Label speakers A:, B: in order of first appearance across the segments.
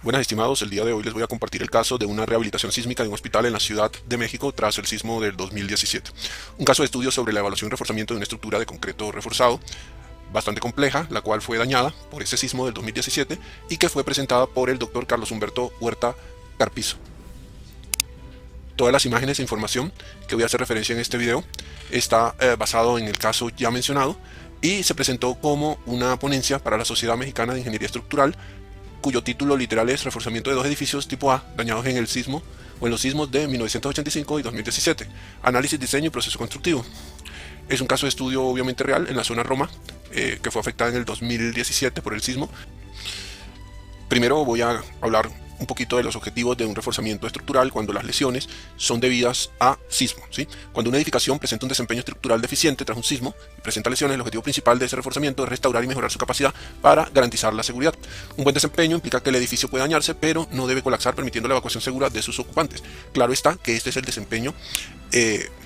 A: Buenas estimados, el día de hoy les voy a compartir el caso de una rehabilitación sísmica de un hospital en la Ciudad de México tras el sismo del 2017. Un caso de estudio sobre la evaluación y reforzamiento de una estructura de concreto reforzado bastante compleja, la cual fue dañada por ese sismo del 2017 y que fue presentada por el doctor Carlos Humberto Huerta Carpizo. Todas las imágenes e información que voy a hacer referencia en este video está basado en el caso ya mencionado y se presentó como una ponencia para la Sociedad Mexicana de Ingeniería Estructural, cuyo título literal es Reforzamiento de dos edificios tipo A dañados en el sismo o en los sismos de 1985 y 2017, análisis, diseño y proceso constructivo. Es un caso de estudio obviamente real en la zona Roma, que fue afectada en el 2017 por el sismo. Primero voy a hablar un poquito de los objetivos de un reforzamiento estructural cuando las lesiones son debidas a sismo, ¿sí? Cuando una edificación presenta un desempeño estructural deficiente tras un sismo y presenta lesiones, el objetivo principal de ese reforzamiento es restaurar y mejorar su capacidad para garantizar la seguridad. Un buen desempeño implica que el edificio puede dañarse, pero no debe colapsar, permitiendo la evacuación segura de sus ocupantes. Claro está que este es el desempeño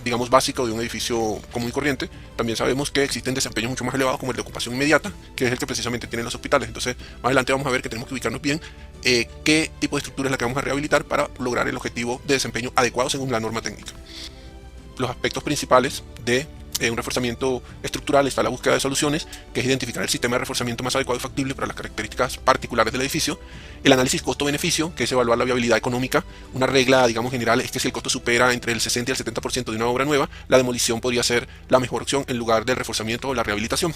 A: digamos básico de un edificio común y corriente. También sabemos que existen desempeños mucho más elevados como el de ocupación inmediata, que es el que precisamente tienen los hospitales. Entonces más adelante vamos a ver que tenemos que ubicarnos bien qué tipo de estructura es la que vamos a rehabilitar para lograr el objetivo de desempeño adecuado según la norma técnica. Los aspectos principales de un reforzamiento estructural está la búsqueda de soluciones, que es identificar el sistema de reforzamiento más adecuado y factible para las características particulares del edificio. El análisis costo-beneficio, que es evaluar la viabilidad económica. Una regla, digamos, general es que si el costo supera entre el 60 y el 70% de una obra nueva, la demolición podría ser la mejor opción en lugar del reforzamiento o la rehabilitación.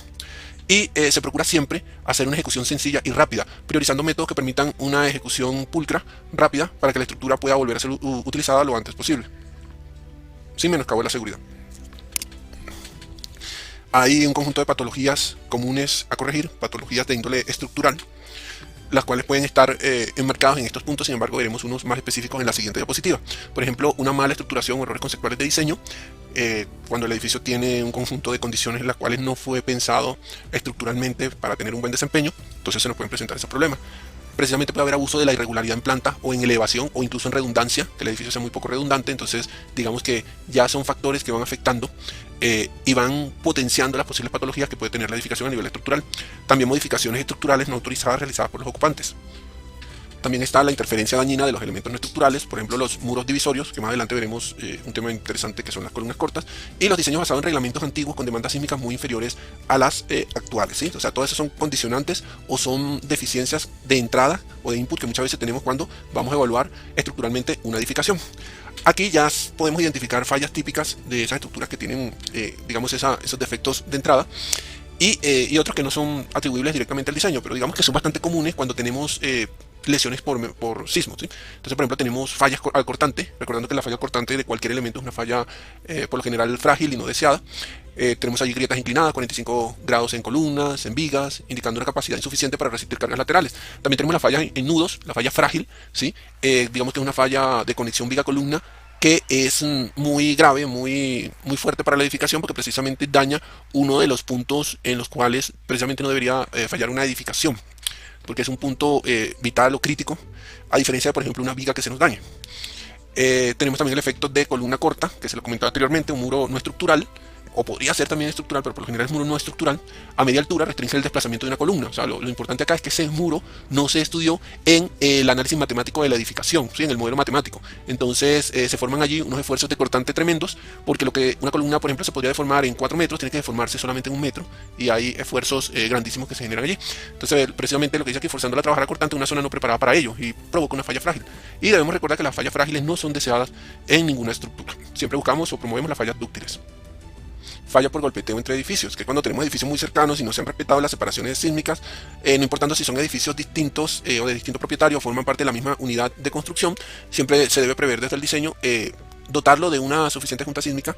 A: Y se procura siempre hacer una ejecución sencilla y rápida, priorizando métodos que permitan una ejecución pulcra, rápida, para que la estructura pueda volver a ser utilizada lo antes posible, sin menoscabo de la seguridad. Hay un conjunto de patologías comunes a corregir, patologías de índole estructural, las cuales pueden estar enmarcadas en estos puntos. Sin embargo, veremos unos más específicos en la siguiente diapositiva. Por ejemplo, una mala estructuración o errores conceptuales de diseño, cuando el edificio tiene un conjunto de condiciones en las cuales no fue pensado estructuralmente para tener un buen desempeño, entonces se nos pueden presentar esos problemas. Precisamente puede haber abuso de la irregularidad en planta o en elevación o incluso en redundancia, que el edificio sea muy poco redundante. Entonces digamos que ya son factores que van afectando y van potenciando las posibles patologías que puede tener la edificación a nivel estructural. También modificaciones estructurales no autorizadas realizadas por los ocupantes. También está la interferencia dañina de los elementos no estructurales, por ejemplo los muros divisorios, que más adelante veremos un tema interesante que son las columnas cortas, y los diseños basados en reglamentos antiguos con demandas sísmicas muy inferiores a las actuales, ¿sí? O sea, todas esas son condicionantes o son deficiencias de entrada o de input que muchas veces tenemos cuando vamos a evaluar estructuralmente una edificación. Aquí ya podemos identificar fallas típicas de esas estructuras que tienen, digamos, esos defectos de entrada. Y otros que no son atribuibles directamente al diseño, pero digamos que son bastante comunes cuando tenemos lesiones por sismos, ¿sí? Entonces, por ejemplo, tenemos fallas al cortante, recordando que la falla cortante de cualquier elemento es una falla por lo general frágil y no deseada. Tenemos allí grietas inclinadas, 45 grados en columnas, en vigas, indicando una capacidad insuficiente para resistir cargas laterales. También tenemos la falla en nudos, la falla frágil, ¿sí? Digamos que es una falla de conexión viga-columna que es muy grave, muy fuerte para la edificación, porque precisamente daña uno de los puntos en los cuales precisamente no debería fallar una edificación, porque es un punto vital o crítico, a diferencia de, por ejemplo, una viga que se nos dañe. Tenemos también el efecto de columna corta, que se lo comentaba anteriormente, un muro no estructural, o podría ser también estructural, pero por lo general es muro no estructural, a media altura restringe el desplazamiento de una columna. O sea, lo importante acá es que ese muro no se estudió en el análisis matemático de la edificación, ¿sí? En el modelo matemático. Entonces se forman allí unos esfuerzos de cortante tremendos, porque lo que una columna, por ejemplo, se podría deformar en 4 metros, tiene que deformarse solamente en 1 metro, y hay esfuerzos grandísimos que se generan allí. Entonces, precisamente lo que dice aquí, forzando la trabajar cortante, una zona no preparada para ello, y provoca una falla frágil. Y debemos recordar que las fallas frágiles no son deseadas en ninguna estructura. Siempre buscamos o promovemos las fallas dúctiles. Falla por golpeteo entre edificios, que cuando tenemos edificios muy cercanos y no se han respetado las separaciones sísmicas, no importando si son edificios distintos o de distinto propietario o forman parte de la misma unidad de construcción, siempre se debe prever desde el diseño dotarlo de una suficiente junta sísmica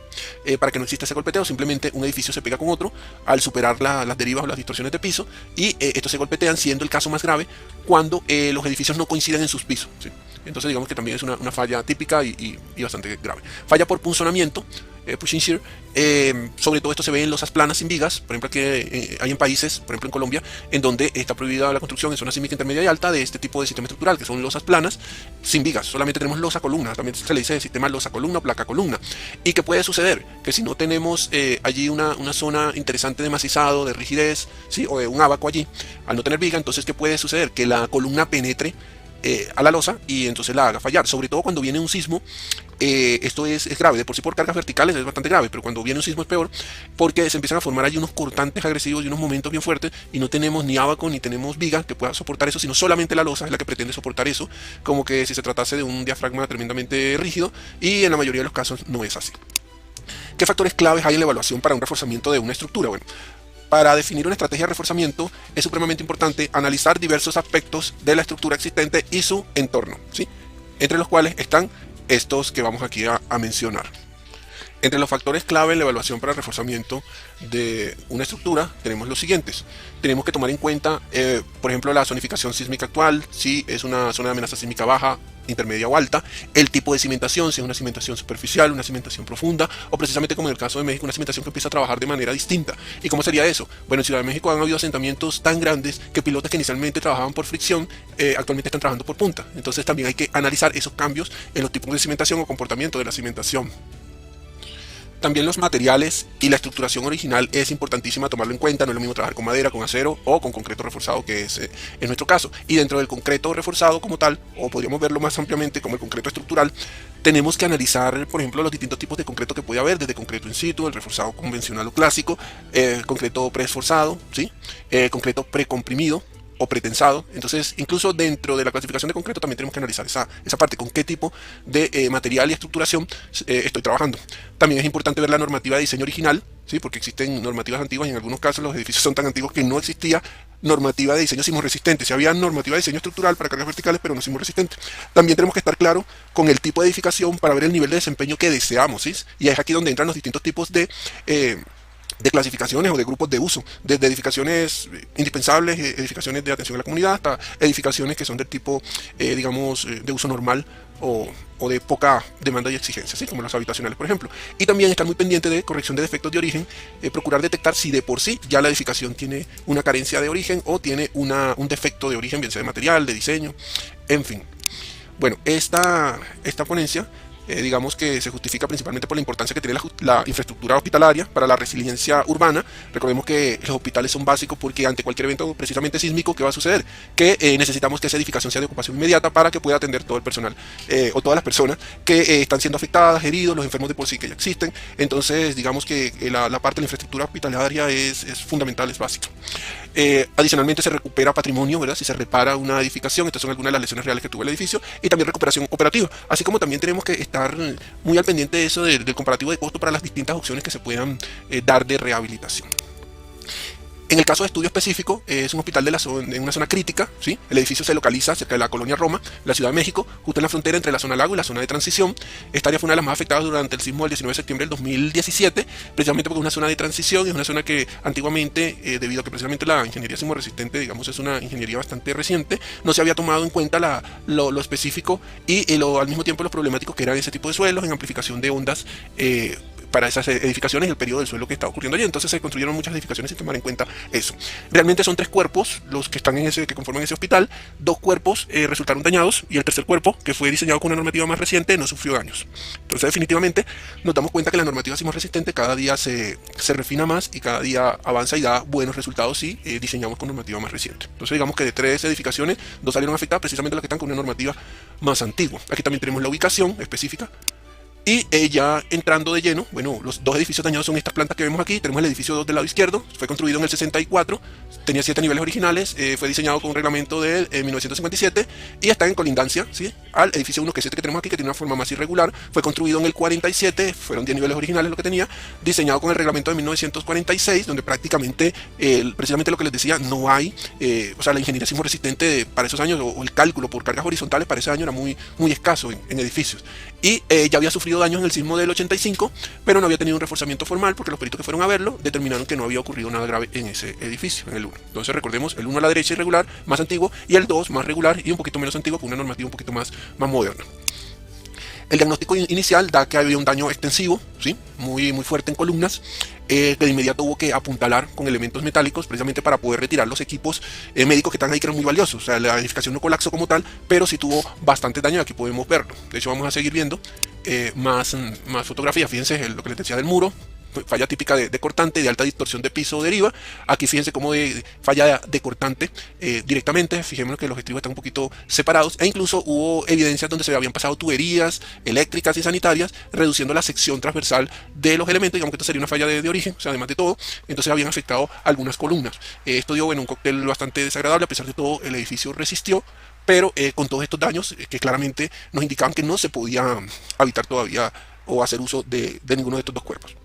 A: para que no exista ese golpeteo. Simplemente un edificio se pega con otro al superar las derivas o las distorsiones de piso, y estos se golpetean, siendo el caso más grave cuando los edificios no coinciden en sus pisos, ¿sí? Entonces digamos que también es una falla típica y bastante grave. Falla por punzonamiento, pushing shear. Sobre todo esto se ve en losas planas sin vigas, por ejemplo, que hay en países, por ejemplo en Colombia, en donde está prohibida la construcción en zona sísmica intermedia y alta de este tipo de sistema estructural, que son losas planas sin vigas. Solamente tenemos losa columna, también se le dice sistema losa columna o placa columna. ¿Y qué puede suceder? Que si no tenemos allí una zona interesante de macizado, de rigidez, ¿sí? O de un abaco allí, al no tener viga, entonces ¿qué puede suceder? Que la columna penetre a la losa y entonces la haga fallar. Sobre todo cuando viene un sismo, esto es grave. De por sí por cargas verticales es bastante grave, pero cuando viene un sismo es peor porque se empiezan a formar allí unos cortantes agresivos y unos momentos bien fuertes y no tenemos ni abaco ni tenemos viga que pueda soportar eso, sino solamente la losa es la que pretende soportar eso, como que si se tratase de un diafragma tremendamente rígido, y en la mayoría de los casos no es así. ¿Qué factores claves hay en la evaluación para un reforzamiento de una estructura? Bueno, para definir una estrategia de reforzamiento es supremamente importante analizar diversos aspectos de la estructura existente y su entorno, ¿sí? Entre los cuales están estos que vamos aquí a mencionar. Entre los factores clave en la evaluación para el reforzamiento de una estructura tenemos los siguientes. Tenemos que tomar en cuenta, por ejemplo, la zonificación sísmica actual, si es una zona de amenaza sísmica baja, intermedia o alta, el tipo de cimentación, si es una cimentación superficial, una cimentación profunda, o precisamente como en el caso de México, una cimentación que empieza a trabajar de manera distinta. ¿Y cómo sería eso? Bueno, en Ciudad de México han habido asentamientos tan grandes que pilotes que inicialmente trabajaban por fricción, actualmente están trabajando por punta. Entonces también hay que analizar esos cambios en los tipos de cimentación o comportamiento de la cimentación. También los materiales y la estructuración original es importantísima tomarlo en cuenta. No es lo mismo trabajar con madera, con acero o con concreto reforzado, que es en nuestro caso. Y dentro del concreto reforzado como tal, o podríamos verlo más ampliamente como el concreto estructural, tenemos que analizar, por ejemplo, los distintos tipos de concreto que puede haber, desde concreto in situ, el reforzado convencional o clásico, concreto preesforzado, ¿sí? Concreto precomprimido o pretensado. Entonces, incluso dentro de la clasificación de concreto también tenemos que analizar esa parte, con qué tipo de material y estructuración estoy trabajando. También es importante ver la normativa de diseño original, ¿sí? Porque existen normativas antiguas y en algunos casos los edificios son tan antiguos que no existía normativa de diseño sismorresistente. Si había normativa de diseño estructural para cargas verticales, pero no sismorresistente. También tenemos que estar claro con el tipo de edificación para ver el nivel de desempeño que deseamos, ¿sí? Y es aquí donde entran los distintos tipos de clasificaciones o de grupos de uso, desde edificaciones indispensables, edificaciones de atención a la comunidad, hasta edificaciones que son del tipo, digamos, de uso normal o de poca demanda y exigencia, ¿sí? Como las habitacionales, por ejemplo. Y también estar muy pendiente de corrección de defectos de origen, procurar detectar si de por sí ya la edificación tiene una carencia de origen o tiene un defecto de origen, bien sea de material, de diseño, en fin. Bueno, esta ponencia digamos que se justifica principalmente por la importancia que tiene la infraestructura hospitalaria para la resiliencia urbana. Recordemos que los hospitales son básicos porque ante cualquier evento precisamente sísmico, ¿qué va a suceder? Que necesitamos que esa edificación sea de ocupación inmediata para que pueda atender todo el personal o todas las personas que están siendo afectadas, heridos, los enfermos de por sí que ya existen. Entonces, digamos que la parte de la infraestructura hospitalaria es fundamental, es básica. Adicionalmente se recupera patrimonio, ¿verdad? Si se repara una edificación, estas son algunas de las lesiones reales que tuvo el edificio, y también recuperación operativa, así como también tenemos que estar muy al pendiente de eso, del comparativo de costo para las distintas opciones que se puedan dar de rehabilitación. En el caso de estudio específico, es un hospital en una zona crítica, ¿sí? El edificio se localiza cerca de la colonia Roma, la Ciudad de México, justo en la frontera entre la zona lago y la zona de transición. Esta área fue una de las más afectadas durante el sismo del 19 de septiembre del 2017, precisamente porque es una zona de transición, es una zona que antiguamente, debido a que precisamente la ingeniería sismorresistente, digamos, es una ingeniería bastante reciente, no se había tomado en cuenta lo específico y al mismo tiempo los problemáticos que eran ese tipo de suelos en amplificación de ondas para esas edificaciones y el periodo del suelo que estaba ocurriendo allí. Entonces se construyeron muchas edificaciones sin tomar en cuenta eso. Realmente son 3 cuerpos los que están que conforman ese hospital. 2 cuerpos resultaron dañados y el tercer cuerpo, que fue diseñado con una normativa más reciente, no sufrió daños. Entonces definitivamente nos damos cuenta que la normativa sismorresistente cada día se refina más y cada día avanza y da buenos resultados si diseñamos con normativa más reciente. Entonces digamos que de 3 edificaciones, 2 salieron afectadas, precisamente las que están con una normativa más antigua. Aquí también tenemos la ubicación específica. Y ya entrando de lleno, bueno, los 2 edificios dañados son estas plantas que vemos aquí. Tenemos el edificio 2 del lado izquierdo, fue construido en el 64, tenía 7 niveles originales, fue diseñado con un reglamento de 1957 y está en colindancia, ¿sí? Al edificio 1, que es este que tenemos aquí, que tiene una forma más irregular, fue construido en el 47, fueron 10 niveles originales lo que tenía, diseñado con el reglamento de 1946, donde prácticamente, precisamente lo que les decía, no hay, o sea, la ingeniería sismorresistente para esos años, o el cálculo por cargas horizontales para ese año era muy escaso en edificios. Y ya había sufrido daños en el sismo del 85, pero no había tenido un reforzamiento formal porque los peritos que fueron a verlo determinaron que no había ocurrido nada grave en ese edificio, en el 1. Entonces recordemos, el 1 a la derecha irregular, más antiguo, y el 2 más regular y un poquito menos antiguo, con una normativa un poquito más moderna. El diagnóstico inicial da que había un daño extensivo, ¿sí? muy fuerte en columnas, que de inmediato hubo que apuntalar con elementos metálicos precisamente para poder retirar los equipos médicos que están ahí, que eran muy valiosos. O sea, la edificación no colapsó como tal, pero sí tuvo bastante daño y aquí podemos verlo. De hecho, vamos a seguir viendo más fotografías. Fíjense lo que les decía del muro, falla típica de cortante, de alta distorsión de piso o deriva. Aquí fíjense cómo falla de cortante directamente. Fijémonos que los estribos están un poquito separados, e incluso hubo evidencias donde se habían pasado tuberías eléctricas y sanitarias, reduciendo la sección transversal de los elementos. Digamos que esto sería una falla de origen, o sea, además de todo, entonces habían afectado algunas columnas. Esto dio, bueno, un cóctel bastante desagradable. A pesar de todo, el edificio resistió, pero con todos estos daños que claramente nos indicaban que no se podía habitar todavía o hacer uso de ninguno de estos dos cuerpos.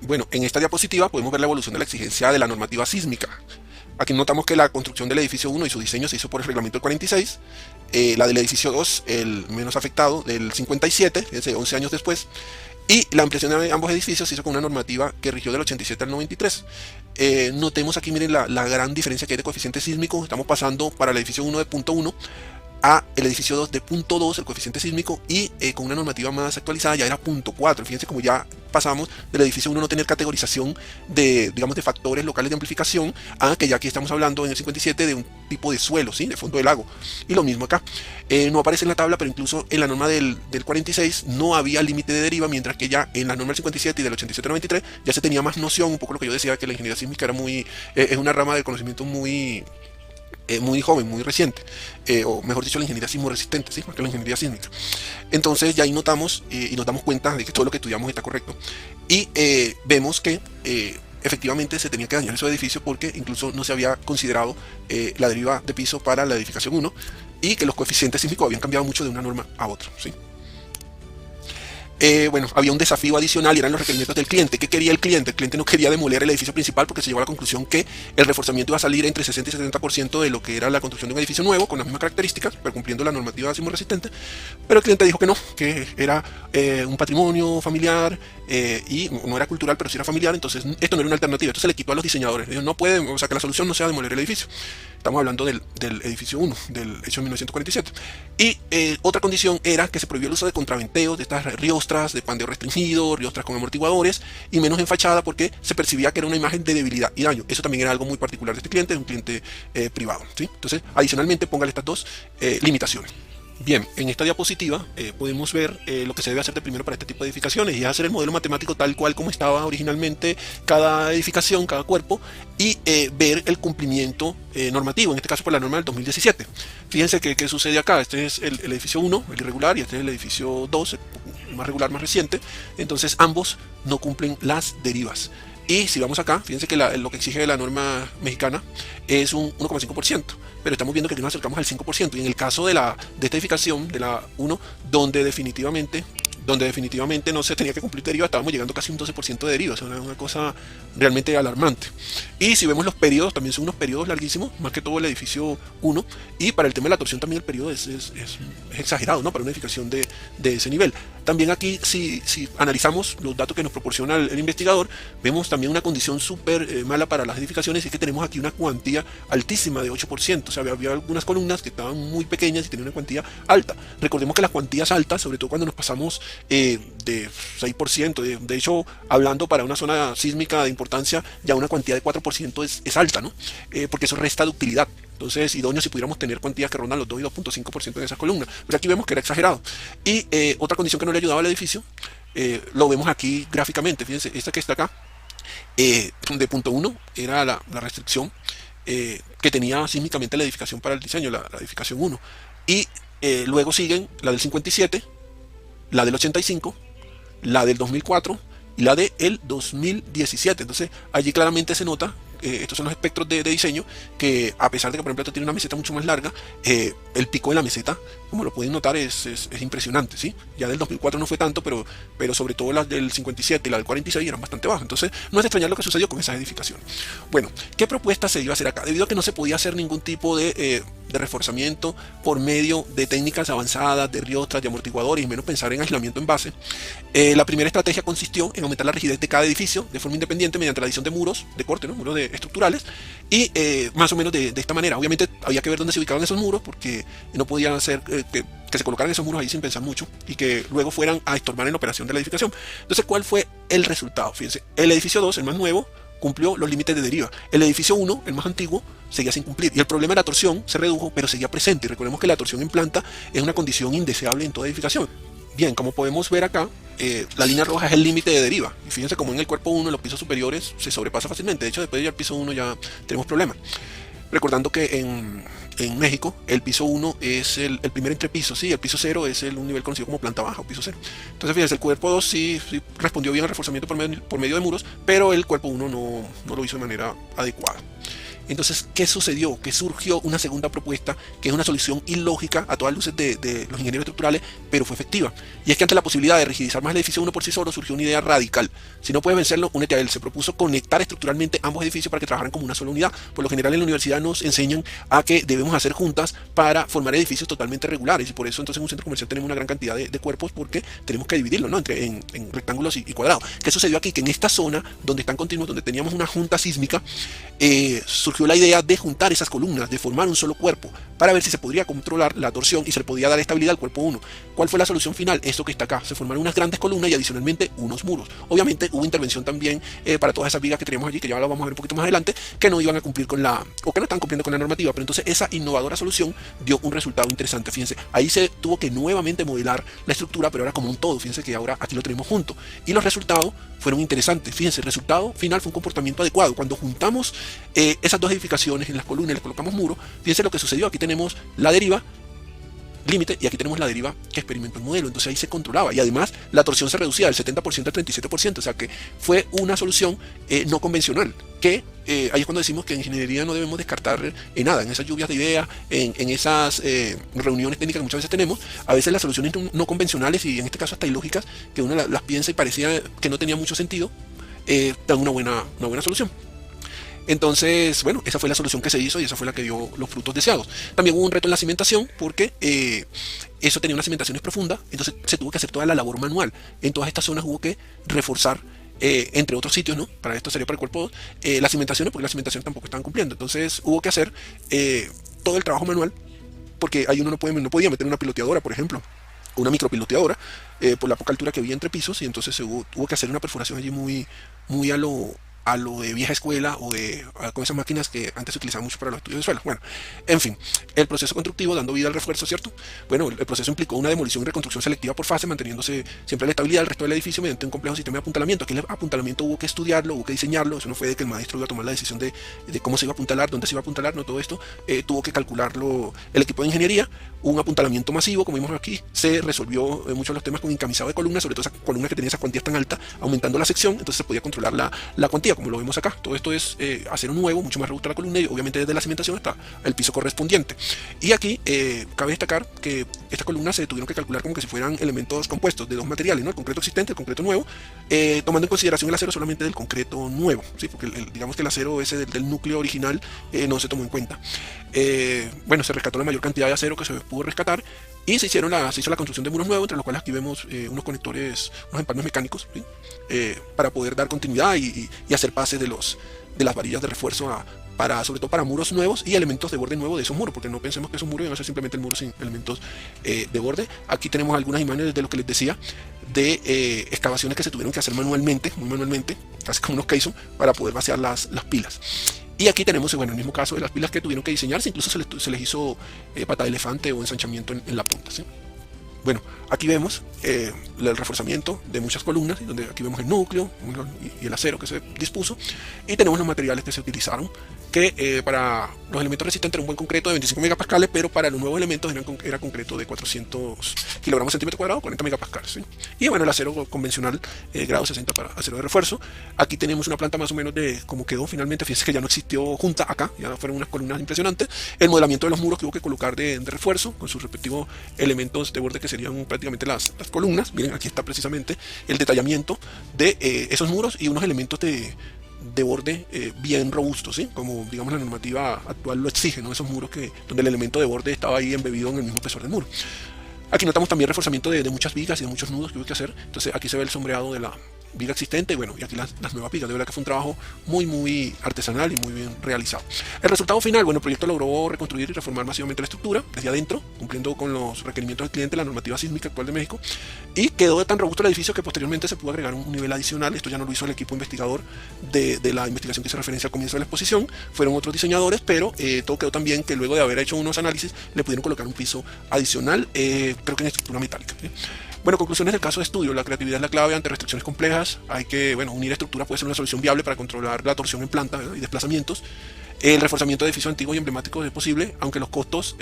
A: Bueno, en esta diapositiva podemos ver la evolución de la exigencia de la normativa sísmica. Aquí notamos que la construcción del edificio 1 y su diseño se hizo por el reglamento del 46, la del edificio 2, el menos afectado, del 57, es 11 años después, y la ampliación de ambos edificios se hizo con una normativa que rigió del 87 al 93. Notemos aquí, miren la gran diferencia que hay de coeficiente sísmico. Estamos pasando para el edificio 1 de punto 1 a el edificio 2 de punto 2, el coeficiente sísmico, y con una normativa más actualizada ya era punto 4. Fíjense como ya pasamos del edificio 1 no tener categorización de, digamos, de factores locales de amplificación, a que ya aquí estamos hablando en el 57 de un tipo de suelo, ¿sí? De fondo del lago. Y lo mismo acá. No aparece en la tabla, pero incluso en la norma del 46 no había límite de deriva, mientras que ya en la norma del 57 y del 87 al 93 ya se tenía más noción, un poco lo que yo decía, que la ingeniería sísmica era es una rama del conocimiento muy joven, muy reciente, o mejor dicho, la ingeniería sismo resistente, ¿sí? Más que la ingeniería sísmica. Entonces ya ahí notamos y nos damos cuenta de que todo lo que estudiamos está correcto, y vemos que efectivamente se tenía que dañar esos edificios porque incluso no se había considerado la deriva de piso para la edificación 1, y que los coeficientes sísmicos habían cambiado mucho de una norma a otra, ¿sí? Bueno, había un desafío adicional y eran los requerimientos del cliente. ¿Qué quería el cliente? El cliente no quería demoler el edificio principal porque se llegó a la conclusión que el reforzamiento iba a salir entre 60 y 70% de lo que era la construcción de un edificio nuevo con las mismas características, pero cumpliendo la normativa sismo resistente. Pero el cliente dijo que no, que era un patrimonio familiar y no era cultural, pero sí era familiar. Entonces esto no era una alternativa. Esto se le quitó a los diseñadores. Ellos no pueden, o sea, que la solución no sea demoler el edificio. Estamos hablando del edificio 1, del hecho en 1947. Y otra condición era que se prohibió el uso de contraventeos, de estas riostras, de pandeo restringido, riostras con amortiguadores, y menos en fachada porque se percibía que era una imagen de debilidad y daño. Eso también era algo muy particular de este cliente, de un cliente privado, ¿sí? Entonces, adicionalmente, póngale estas dos limitaciones. Bien, en esta diapositiva podemos ver lo que se debe hacer de primero para este tipo de edificaciones, y es hacer el modelo matemático tal cual como estaba originalmente cada edificación, cada cuerpo, y ver el cumplimiento normativo, en este caso por la norma del 2017. Fíjense qué sucede acá. Este es el edificio 1, el irregular, y este es el edificio 2, el más regular, más reciente. Entonces ambos no cumplen las derivas. Y si vamos acá, fíjense que lo que exige la norma mexicana es un 1,5%, pero estamos viendo que aquí nos acercamos al 5%. Y en el caso de esta edificación, de la 1, donde definitivamente no se tenía que cumplir deriva, estábamos llegando casi un 12% de deriva. O sea, una cosa realmente alarmante. Y si vemos los periodos, también son unos periodos larguísimos, más que todo el edificio 1. Y para el tema de la torsión también el periodo es exagerado, ¿no? Para una edificación de ese nivel. También aquí, si analizamos los datos que nos proporciona el investigador, vemos también una condición súper mala para las edificaciones, y es que tenemos aquí una cuantía altísima de 8%. O sea, había algunas columnas que estaban muy pequeñas y tenían una cuantía alta. Recordemos que las cuantías altas, sobre todo cuando nos pasamos de 6%, de hecho, hablando para una zona sísmica de importancia, ya una cuantía de 4% es alta, ¿no? Porque eso resta ductilidad. Entonces, idóneo si pudiéramos tener cuantías que rondan los 2 y 2,5% en esas columnas. Pero aquí vemos que era exagerado. Y otra condición que no le ayudaba al edificio, lo vemos aquí gráficamente. Fíjense, esta que está acá, de punto 1, era la restricción que tenía sísmicamente la edificación para el diseño, la edificación 1. Y luego siguen la del 57, la del 85, la del 2004 y la del 2017. Entonces allí claramente se nota, estos son los espectros de diseño, que a pesar de que por ejemplo esto tiene una meseta mucho más larga, el pico de la meseta, como lo pueden notar, es impresionante, ¿sí? Ya del 2004 no fue tanto, pero sobre todo las del 57 y la del 46 eran bastante bajas. Entonces no es de extrañar lo que sucedió con esas edificaciones. Bueno, ¿qué propuesta se iba a hacer acá? Debido a que no se podía hacer ningún tipo de reforzamiento por medio de técnicas avanzadas, de riostras, de amortiguadores, y menos pensar en aislamiento en base, la primera estrategia consistió en aumentar la rigidez de cada edificio de forma independiente mediante la adición de muros de corte, ¿no? Muros estructurales, y más o menos de esta manera. Obviamente había que ver dónde se ubicaban esos muros, porque no podían hacer que se colocaran esos muros ahí sin pensar mucho y que luego fueran a estorbar en la operación de la edificación. Entonces, ¿cuál fue el resultado? Fíjense, el edificio 2, el más nuevo, cumplió los límites de deriva. El edificio 1, el más antiguo, seguía sin cumplir. Y el problema de la torsión se redujo, pero seguía presente. Y recordemos que la torsión en planta es una condición indeseable en toda edificación. Bien, como podemos ver acá, la línea roja es el límite de deriva. Y fíjense como en el cuerpo 1, en los pisos superiores, se sobrepasa fácilmente. De hecho, después de ir al piso 1 ya tenemos problemas. Recordando que en México el piso 1 es el primer entrepiso, ¿sí? El piso 0 es un nivel conocido como planta baja o piso 0. Entonces fíjense, el cuerpo 2 sí respondió bien al reforzamiento por medio de muros, pero el cuerpo 1 no lo hizo de manera adecuada. Entonces, ¿qué sucedió? Que surgió una segunda propuesta, que es una solución ilógica a todas luces de los ingenieros estructurales, pero fue efectiva. Y es que ante la posibilidad de rigidizar más el edificio uno por sí solo, surgió una idea radical. Si no puedes vencerlo, únete a él. Se propuso conectar estructuralmente ambos edificios para que trabajaran como una sola unidad. Por lo general en la universidad nos enseñan a que debemos hacer juntas para formar edificios totalmente regulares. Y por eso entonces en un centro comercial tenemos una gran cantidad de cuerpos, porque tenemos que dividirlo, ¿no? en rectángulos y cuadrados. ¿Qué sucedió aquí? Que en esta zona donde están continuos, donde teníamos una junta sísmica, surgió la idea de juntar esas columnas, de formar un solo cuerpo, para ver si se podría controlar la torsión y se le podía dar estabilidad al cuerpo 1. ¿Cuál fue la solución final? Esto que está acá. Se formaron unas grandes columnas y adicionalmente unos muros. Obviamente hubo intervención también para todas esas vigas que teníamos allí, que ya lo vamos a ver un poquito más adelante, que no iban a cumplir con o que no están cumpliendo con la normativa. Pero entonces esa innovadora solución dio un resultado interesante. Fíjense, ahí se tuvo que nuevamente modelar la estructura, pero ahora como un todo. Fíjense que ahora aquí lo tenemos junto. Y los resultados fueron interesantes. Fíjense, el resultado final fue un comportamiento adecuado. Cuando juntamos esas dos edificaciones en las columnas y les colocamos muros, fíjense lo que sucedió. Aquí tenemos la deriva límite y aquí tenemos la deriva que experimentó el modelo. Entonces ahí se controlaba y además la torsión se reducía del 70% al 37%, o sea que fue una solución no convencional, que ahí es cuando decimos que en ingeniería no debemos descartar nada, en esas lluvias de ideas, en esas reuniones técnicas que muchas veces tenemos. A veces las soluciones no convencionales, y en este caso hasta ilógicas, que uno las piensa y parecía que no tenía mucho sentido, dan una buena solución. Entonces, bueno, esa fue la solución que se hizo y esa fue la que dio los frutos deseados. También hubo un reto en la cimentación porque eso tenía unas cimentaciones profundas, entonces se tuvo que hacer toda la labor manual. En todas estas zonas hubo que reforzar, entre otros sitios, ¿no? Para esto sería para el cuerpo 2, las cimentaciones, porque las cimentaciones tampoco estaban cumpliendo. Entonces hubo que hacer todo el trabajo manual, porque ahí uno no podía meter una piloteadora, por ejemplo, una micropiloteadora, por la poca altura que había entre pisos, y entonces hubo que hacer una perforación allí muy a lo de vieja escuela o con esas máquinas que antes se utilizaban mucho para los estudios de suelo. Bueno, en fin, el proceso constructivo dando vida al refuerzo, ¿cierto? Bueno, el proceso implicó una demolición y reconstrucción selectiva por fase, manteniéndose siempre la estabilidad del resto del edificio mediante un complejo sistema de apuntalamiento. Aquí el apuntalamiento hubo que estudiarlo, hubo que diseñarlo. Eso no fue de que el maestro iba a tomar la decisión de cómo se iba a apuntalar, dónde se iba a apuntalar, no, todo esto tuvo que calcularlo el equipo de ingeniería. Un apuntalamiento masivo, como vimos aquí, se resolvió muchos de los temas con encamisado de columnas, sobre todo esas columnas que tenían esas cuantías tan altas, aumentando la sección, entonces se podía controlar la cuantía, como lo vemos acá. Todo esto es acero nuevo, mucho más robusto la columna, y obviamente desde la cimentación hasta el piso correspondiente. Y aquí cabe destacar que estas columnas se tuvieron que calcular como que si fueran elementos compuestos de dos materiales, ¿no? El concreto existente, el concreto nuevo, tomando en consideración el acero solamente del concreto nuevo, ¿sí? Porque digamos que el acero ese del núcleo original no se tomó en cuenta. Bueno, se rescató la mayor cantidad de acero que se pudo rescatar, y se hizo la construcción de muros nuevos, entre los cuales aquí vemos unos conectores, unos empalmes mecánicos, ¿sí? Para poder dar continuidad y hacer pases de las varillas de refuerzo sobre todo para muros nuevos y elementos de borde nuevo de esos muros, porque no pensemos que esos muros iban a ser simplemente el muro sin elementos de borde. Aquí tenemos algunas imágenes de lo que les decía, de excavaciones que se tuvieron que hacer manualmente, muy manualmente, casi como unos Kaizen, para poder vaciar las pilas. Y aquí tenemos, bueno, el mismo caso de las pilas que tuvieron que diseñarse, incluso se les hizo pata de elefante o ensanchamiento en la punta, ¿sí? Bueno, aquí vemos el reforzamiento de muchas columnas, donde aquí vemos el núcleo y el acero que se dispuso, y tenemos los materiales que se utilizaron, que para los elementos resistentes era un buen concreto de 25 megapascales, pero para los nuevos elementos era concreto de 400 kilogramos centímetro cuadrado, 40 megapascales, ¿sí? Y bueno, el acero convencional, grado 60 para acero de refuerzo. Aquí tenemos una planta más o menos de cómo quedó finalmente. Fíjense que ya no existió junta acá, ya fueron unas columnas impresionantes. El modelamiento de los muros que hubo que colocar de refuerzo, con sus respectivos elementos de borde que serían prácticamente las columnas. Miren, aquí está precisamente el detallamiento de esos muros y unos elementos de borde bien robustos, ¿sí? Como digamos la normativa actual lo exige, ¿no? Esos muros donde el elemento de borde estaba ahí embebido en el mismo espesor del muro. Aquí notamos también reforzamiento de muchas vigas y de muchos nudos que hubo que hacer. Entonces aquí se ve el sombreado de la viga existente, y bueno, y aquí las nuevas vigas. De verdad que fue un trabajo muy artesanal y muy bien realizado. El resultado final, bueno, el proyecto logró reconstruir y reformar masivamente la estructura desde adentro, cumpliendo con los requerimientos del cliente, la normativa sísmica actual de México, y quedó tan robusto el edificio que posteriormente se pudo agregar un nivel adicional. Esto ya no lo hizo el equipo investigador de la investigación que hizo referencia al comienzo de la exposición, fueron otros diseñadores, pero todo quedó tan bien que luego de haber hecho unos análisis le pudieron colocar un piso adicional, creo que en estructura metálica, ¿sí? Bueno, conclusiones del caso de estudio. La creatividad es la clave ante restricciones complejas. Hay que, bueno, unir estructuras puede ser una solución viable para controlar la torsión en planta, ¿verdad? Y desplazamientos. El reforzamiento de edificios antiguos y emblemáticos es posible, aunque los costos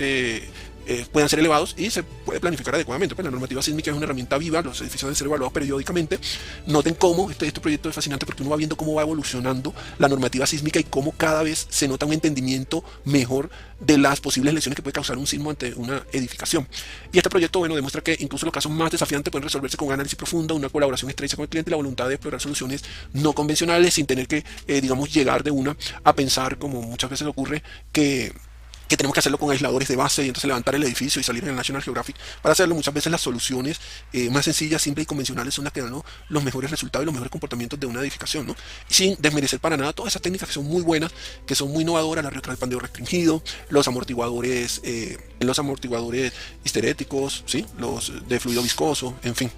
A: puedan ser elevados y se puede planificar adecuadamente. Pues la normativa sísmica es una herramienta viva, los edificios deben ser evaluados periódicamente. Noten cómo este proyecto es fascinante porque uno va viendo cómo va evolucionando la normativa sísmica y cómo cada vez se nota un entendimiento mejor de las posibles lesiones que puede causar un sismo ante una edificación. Y este proyecto, bueno, demuestra que incluso los casos más desafiantes pueden resolverse con un análisis profundo, una colaboración estrecha con el cliente y la voluntad de explorar soluciones no convencionales sin tener que, digamos, llegar de una a pensar, como muchas veces ocurre, que tenemos que hacerlo con aisladores de base y entonces levantar el edificio y salir en el National Geographic para hacerlo. Muchas veces las soluciones más sencillas, simples y convencionales son las que dan, ¿no?, los mejores resultados y los mejores comportamientos de una edificación, ¿no? Y sin desmerecer para nada todas esas técnicas que son muy buenas, que son muy innovadoras, la retroexpandeo restringido, los amortiguadores histeréticos, ¿sí?, los de fluido viscoso, en fin.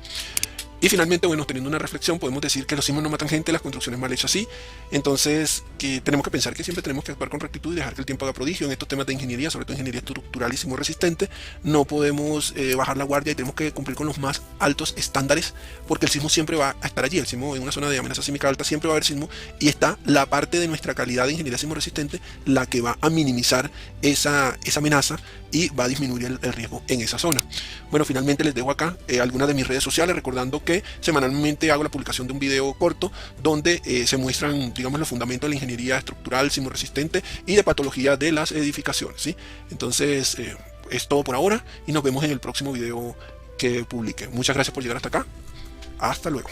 A: Y finalmente, bueno, teniendo una reflexión, podemos decir que los sismos no matan gente, las construcciones mal hechas sí. Entonces, que tenemos que pensar que siempre tenemos que actuar con rectitud y dejar que el tiempo haga prodigio en estos temas de ingeniería, sobre todo ingeniería estructural y sismo resistente. No podemos bajar la guardia y tenemos que cumplir con los más altos estándares, porque el sismo siempre va a estar allí. El sismo en una zona de amenaza sísmica alta siempre va a haber sismo, y está la parte de nuestra calidad de ingeniería sismo resistente la que va a minimizar esa amenaza y va a disminuir el riesgo en esa zona. Bueno, finalmente les dejo acá algunas de mis redes sociales, recordando que semanalmente hago la publicación de un video corto donde se muestran, digamos, los fundamentos de la ingeniería estructural, sismo resistente y de patología de las edificaciones, ¿sí? Entonces, es todo por ahora y nos vemos en el próximo video que publique. Muchas gracias por llegar hasta acá. Hasta luego.